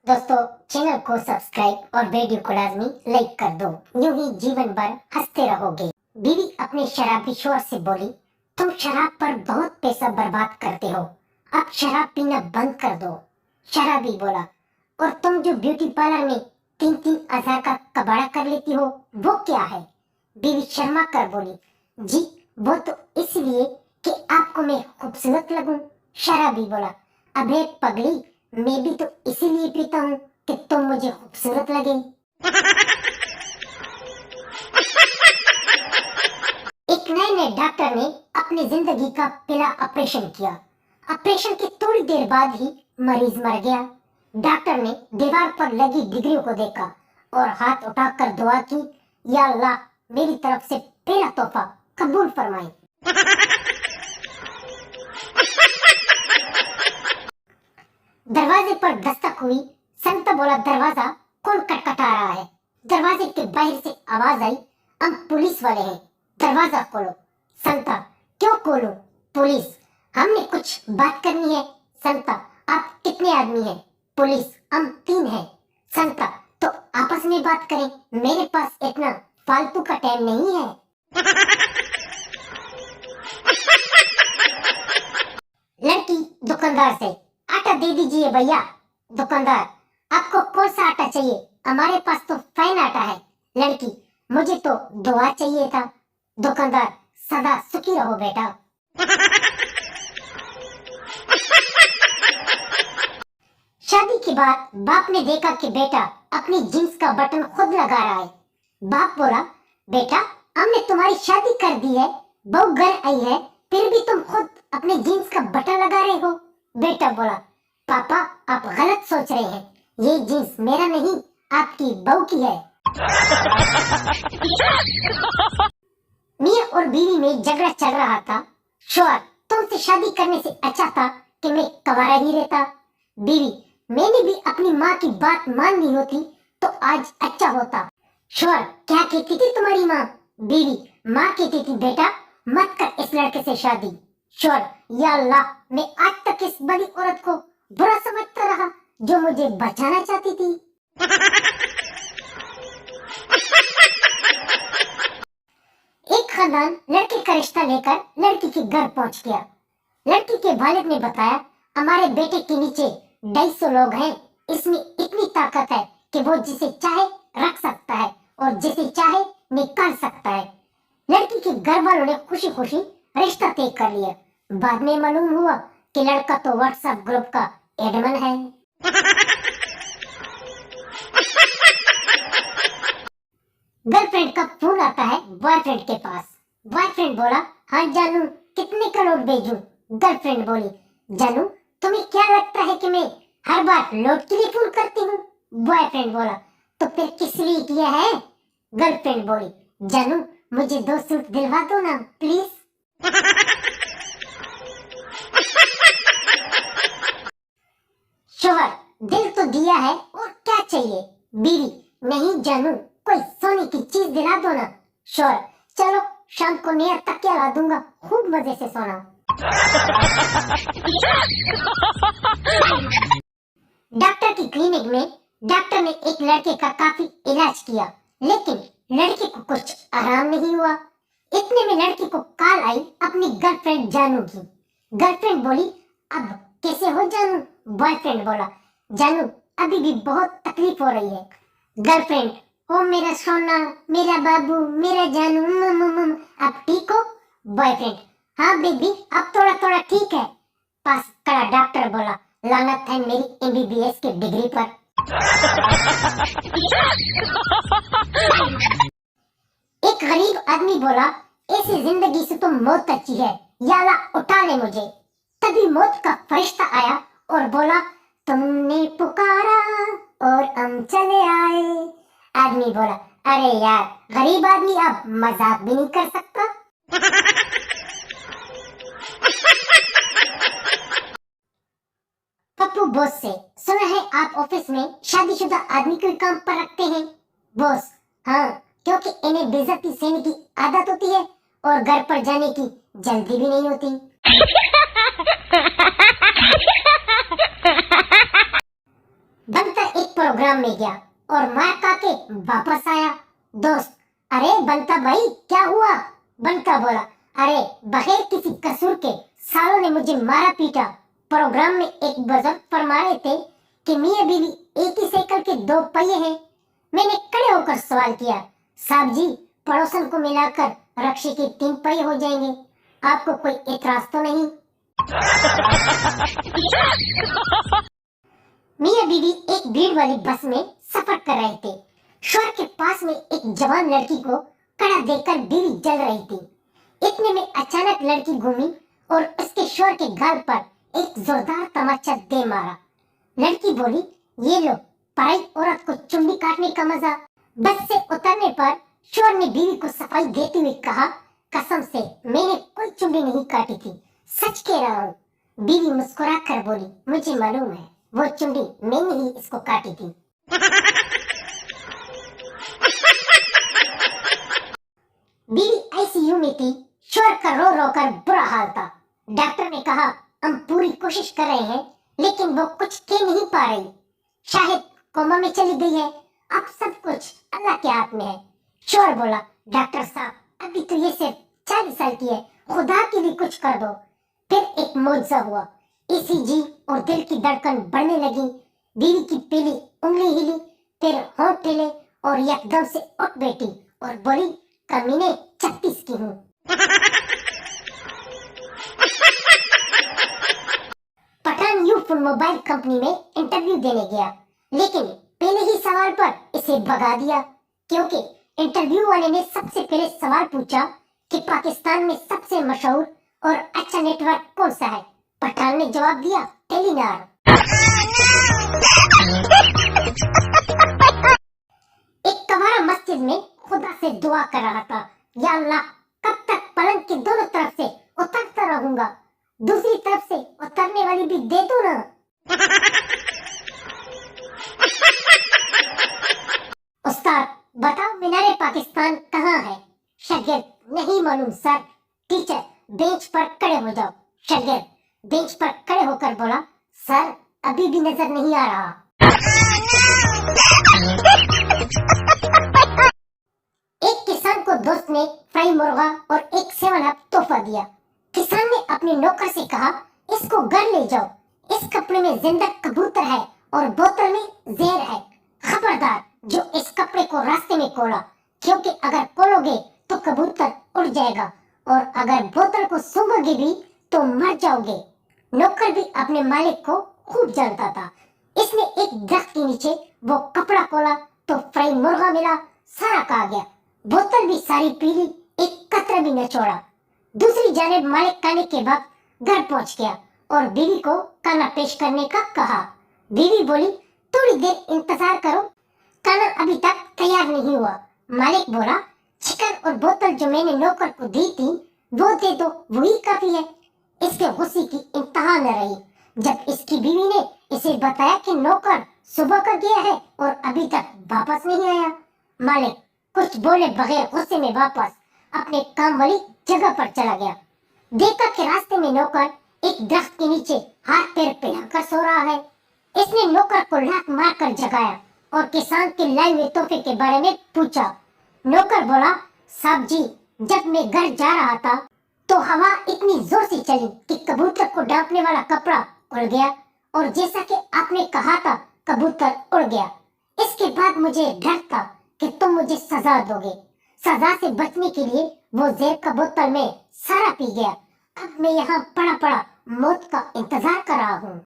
दोस्तों चैनल को सब्सक्राइब और वीडियो को लाजमी लाइक कर दो, यूं ही जीवन भर हंसते रहोगे। बीवी अपने शराबी शोहर से बोली, तुम शराब पर बहुत पैसा बर्बाद करते हो, अब शराब पीना बंद कर दो। शराबी बोला, और तुम जो ब्यूटी पार्लर में 3-3 हज़ार का कबाड़ा कर लेती हो वो क्या है? बीवी शर्मा कर बोली, जी वो तो इसलिए कि आपको मैं खूबसूरत लगूं। शराबी बोला, अबे पगली, मैं भी तो इसीलिए पीता हूँ कि तुम मुझे खूबसूरत लगे। एक नए डॉक्टर ने अपनी जिंदगी का पहला ऑपरेशन किया। ऑपरेशन की थोड़ी देर बाद ही मरीज मर गया। डॉक्टर ने दीवार पर लगी डिग्री को देखा और हाथ उठाकर दुआ की, या अल्लाह मेरी तरफ से पहला तोहफा कबूल फरमाए। दरवाजे पर दस्तक हुई। संता बोला, दरवाजा कौन खटखटा रहा है? दरवाजे के बाहर से आवाज आई, हम पुलिस वाले हैं, दरवाजा खोलो। संता, क्यों खोलो? पुलिस, हमने कुछ बात करनी है। संता, आप कितने आदमी हैं? पुलिस, हम 3 हैं। संता, तो आपस में बात करें, मेरे पास इतना फालतू का टाइम नहीं है। लड़की दुकानदार से, आटा दे दीजिए भैया। दुकानदार, आपको कौन सा आटा चाहिए? हमारे पास तो फाइन आटा है। लड़की, मुझे तो दुआ चाहिए था। दुकानदार, सदा सुखी रहो बेटा। शादी के बाद बाप ने देखा कि बेटा अपनी जींस का बटन खुद लगा रहा है। बाप बोला, बेटा हमने तुम्हारी शादी कर दी है, बहू घर आई है, फिर भी तुम खुद अपने जींस का बटन लगा रहे हो। बेटा बोला, पापा आप गलत सोच रहे हैं, ये जींस मेरा नहीं आपकी बहू की है। मियां और बीवी में झगड़ा चल रहा था। शौहर, तुमसे शादी करने से अच्छा था कि मैं कंवारा ही रहता। बीवी, मैंने भी अपनी माँ की बात मान ली होती तो आज अच्छा होता। शौहर, क्या कहती थी तुम्हारी माँ? बीवी, माँ कहती थी बेटा मत कर इस लड़के से शादी। शौहर, या अल्लाह, मैं आज तक इस बड़ी औरत को बुरा समझता रहा जो मुझे बचाना चाहती थी। एक खानदान लड़के का रिश्ता लेकर लड़की के घर पहुंच गया। लड़की के वालिद ने बताया, हमारे बेटे के नीचे 250 लोग हैं, इसमें इतनी ताकत है कि वो जिसे चाहे रख सकता है और जिसे चाहे निकाल सकता है। लड़की के घर वालों ने खुशी खुशी रिश्ता तय कर लिया। बाद में मालूम हुआ कि लड़का तो व्हाट्सएप ग्रुप का एडमिन है। गर्लफ्रेंड का फोन आता है बॉयफ्रेंड के पास। बॉयफ्रेंड बोला, हाँ जानू, कितने का नोट भेजूं? गर्लफ्रेंड बोली, जानू तुम्हें क्या लगता है कि मैं हर बार नोट के लिए फोन करती हूँ? बॉयफ्रेंड बोला, तो फिर किस लिए किया है? गर्लफ्रेंड बोली, जानू मुझे 2 सूट दिलवा दो ना प्लीज। शौहर, दिल तो दिया है और क्या चाहिए? बीवी, नहीं जानू, कोई सोने की चीज दिला दो ना। शौहर, चलो शाम को नया तकिया ला दूंगा, खूब मजे से सोना। डॉक्टर की क्लिनिक में डॉक्टर ने एक लड़के का काफी इलाज किया, लेकिन लड़के को कुछ आराम नहीं हुआ। इतने में लड़की को कॉल आई अपनी गर्लफ्रेंड जानू की। गर्लफ्रेंड बोली, अब कैसे हो जानू? बॉयफ्रेंड बोला, जानू अभी भी बहुत तकलीफ हो रही है। गर्लफ्रेंड, ओ मेरा सोना, मेरा बाबू, मेरा जानू, अब ठीक हो? बॉयफ्रेंड, हाँ बेबी अब थोड़ा थोड़ा ठीक है। पास खड़ा डॉक्टर बोला, लानत है मेरी MBBS की डिग्री पर। एक गरीब आदमी बोला, ऐसी जिंदगी से तो मौत अच्छी है, या अल्लाह उठा ले मुझे। तभी मौत का फरिश्ता आया और बोला, तुमने पुकारा और हम चले आए। आदमी बोला, अरे यार गरीब आदमी अब मजाक भी नहीं कर सकता। पप्पू बॉस से, सुना है आप ऑफिस में शादीशुदा आदमी को काम पर रखते हैं? बॉस, हाँ, क्योंकि इन्हें बेइज्जती सहने की आदत होती है और घर पर जाने की जल्दी भी नहीं होती। बनता प्रोग्राम में गया और मार खा के वापस आया। दोस्त, अरे बंता भाई क्या हुआ? बंता बोला, अरे बगैर किसी कसूर के सालों ने मुझे मारा पीटा। प्रोग्राम में एक बुजुर्ग फरमा रहे थे कि मियां बीवी एक ही साइकिल के दो पहिए हैं। मैंने खड़े होकर सवाल किया, साहब जी पड़ोसन को मिलाकर रक्शे के 3 पहिए हो जाएंगे, आपको कोई एतराज तो नहीं? मियां बीवी एक भीड़ वाली बस में सफर कर रहे थे। शोर के पास में एक जवान लड़की को खड़ा देखकर बीवी जल रही थी। इतने में अचानक लड़की घूमी और उसके शोर के गाल पर एक जोरदार तमाचा दे मारा। लड़की बोली, ये लो पराई औरत को चुंडी काटने का मजा। बस से उतरने पर शोर ने बीवी को सफाई देते हुए कहा, कसम से मैंने कोई चुंडी नहीं काटी थी, सच कह रहा हूँ। बीवी मुस्कुरा कर बोली, मुझे मालूम है, वो चुंडी मैंने ही इसको काटी थी। बीवी आईसीयू में थी। शोर का रो रो कर बुरा हाल था। डॉक्टर ने कहा, हम पूरी कोशिश कर रहे हैं लेकिन वो कुछ कह नहीं पा रही, शायद कोमा में चली गई है। अब सब कुछ अल्लाह के हाथ में है। शोर बोला, डॉक्टर साहब अभी तो ये सिर्फ 40 साल की है, खुदा के लिए कुछ कर दो। फिर एक मौजज़ा हुआ, ईसीजी और दिल की धड़कन बढ़ने लगी। बीवी की पीली उंगली हिली, फिर होंठ हिले और एकदम से उठ बैठी और बोली, कमीने 36 की हूँ। पठान यूथ मोबाइल कंपनी में इंटरव्यू देने गया, लेकिन पहले ही सवाल पर इसे भगा दिया, क्योंकि इंटरव्यू वाले ने सबसे पहले सवाल पूछा कि पाकिस्तान में सबसे मशहूर और अच्छा नेटवर्क कौन सा है। पठान ने जवाब दिया, टेलीनार। एक कवारा मस्जिद में खुदा से दुआ कर रहा था, या अल्लाह कब तक पलंग की दोनों तरफ से उतरता रहूंगा, दूसरी तरफ से उतरने वाली भी दे दो ना। उस्ताद बताओ मीनारे पाकिस्तान कहाँ है? शागिर्द, नहीं मालूम सर। टीचर, बेंच पर खड़े हो जाओ। शागिर्द बेंच पर खड़े होकर बोला, सर अभी भी नजर नहीं आ रहा। एक किसान को दोस्त ने फ्राई मुर्गा और एक 7 अप तोहफा दिया। किसान ने अपने नौकर से कहा, इसको घर ले जाओ, इस कपड़े में जिंदा कबूतर है और बोतल में जहर है। खबरदार जो इस कपड़े को रास्ते में खोला, क्योंकि अगर खोलोगे तो कबूतर उड़ जाएगा और अगर बोतल को सूंघोगे भी तो मर जाओगे। नौकर भी अपने मालिक को खूब जानता था। इसने एक दरख्त के नीचे वो कपड़ा खोला तो फ्राई मुर्गा मिला, सारा खा गया। बोतल भी सारी पीली, एक कतरा भी न छोड़ा। दूसरी जानिब मालिक खाने के वक्त घर पहुंच गया और बीवी को खाना पेश करने का कहा। बीवी बोली, थोड़ी देर इंतजार करो, खाना अभी तक तैयार नहीं हुआ। मालिक बोला, चिकन और बोतल जो मैंने नौकर को दी थी वो दे दो, वही काफी है। इसके गुस्से की इंतहा न रही जब इसकी बीवी ने इसे बताया कि नौकर सुबह का गया है और अभी तक वापस नहीं आया। मालिक कुछ बोले बगैर गुस्से में वापस अपने काम वाली जगह पर चला गया। देखा कि रास्ते में नौकर एक दरख्त के नीचे हाथ पैर फैलाकर सो रहा है। इसने नौकर को लात मारकर जगाया और किसान के लाए हुए तोहफे के बारे में पूछा। नौकर बोला, साहब जी जब मैं घर जा रहा था तो हवा इतनी जोर से चली कि कबूतर को ढांपने वाला कपड़ा उड़ गया और जैसा कि आपने कहा था कबूतर उड़ गया। इसके बाद मुझे डर था कि तुम मुझे सजा दोगे। सजा से बचने के लिए वो जहर का बोतल में सारा पी गया। अब मैं यहाँ पड़ा पड़ा मौत का इंतजार कर रहा हूँ।